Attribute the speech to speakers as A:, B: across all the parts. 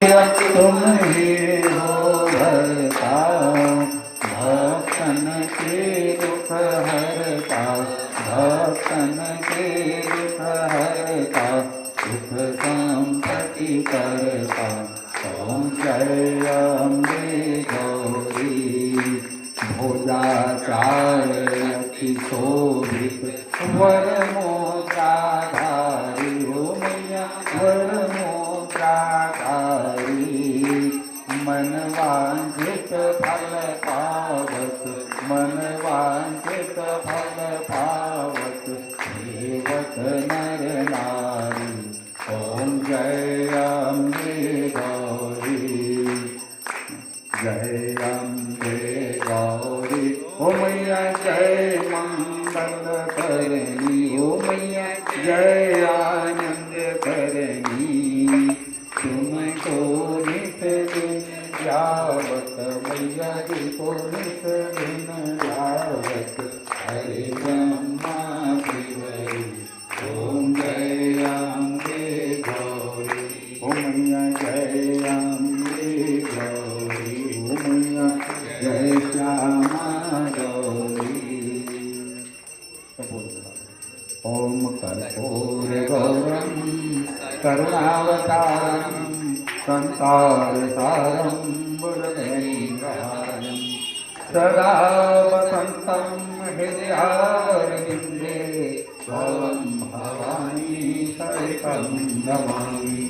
A: तुम ही हो भरता, भक्तन के दुख हरता, भक्तन के दुख हरता, सुख संपत्ति करता। ओम जय अम्बे गौरी, भोजाचार्य अति शोभित वर मोत्राधारी। हो मैया वर मोत्राधारी, मन वांछित फल पावत, मन वांछित फल पावत, सेवक नर नारी। ओम जय अम्बे गौरी, जय अम्बे गौरी। ओ मैया जय मंगल करनी, ओ मैया जय आनंद करनी। तुमको नित दिन यावत, मैया जी को नित दिन यावत, हरे ब्रह्मा शिवरी। ओम जय अम्बे गौरी, ओ मैया जय अम्बे गौरी, ओ मैया जय श्यामा गौरी। ओम कर्पूर गौरम करुणावतारम, संसार सारम बुद्धेन्द्रहारम, सदा वसंतं हृदयारविन्दे, त्वं भवानी सहितं नमामि।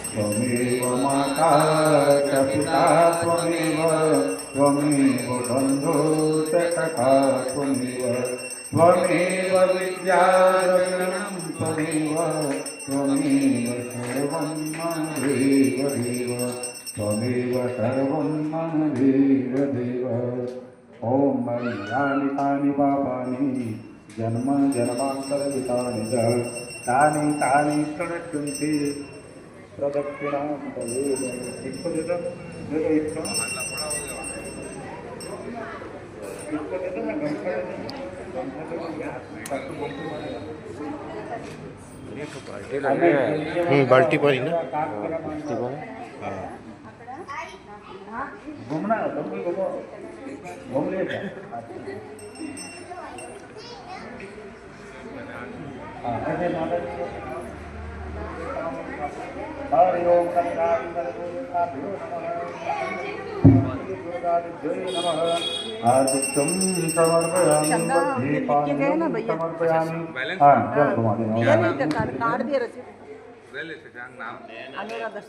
A: त्वमेव माता च पिता त्वमेव, त्वमेव बन्धुः च सखा त्वमेव, त्वमेव विद्यारत्नं त्वमेव, त्वमेव सर्वं मम देव देव, त्वमेव सर्वं मम देव देव। ओम यानि तानि पापानि जन्म जन्मान्तरकृतानि च, तानि तानि प्रणश्यन्ति प्रदक्षिणां तदेव। इसको दे दो, दे दो इसको, इसको दे दो ना, गमछा दे दो, गमछा दे दो यार, तब तो बोलते मारेगा।
B: बाल्टी पड़ी ना,
A: घूमना है, तुम भी घूमो, घूम ले क्या? हाँ ऐसे माता जी को हरि ओम तत्कालिकाभ्यो नमः, आदित्यं समर्पयामि, दीपावलिं समर्पयामि। हाँ जब घुमा देना।
C: कार्ड दे रहे थे अनुराधा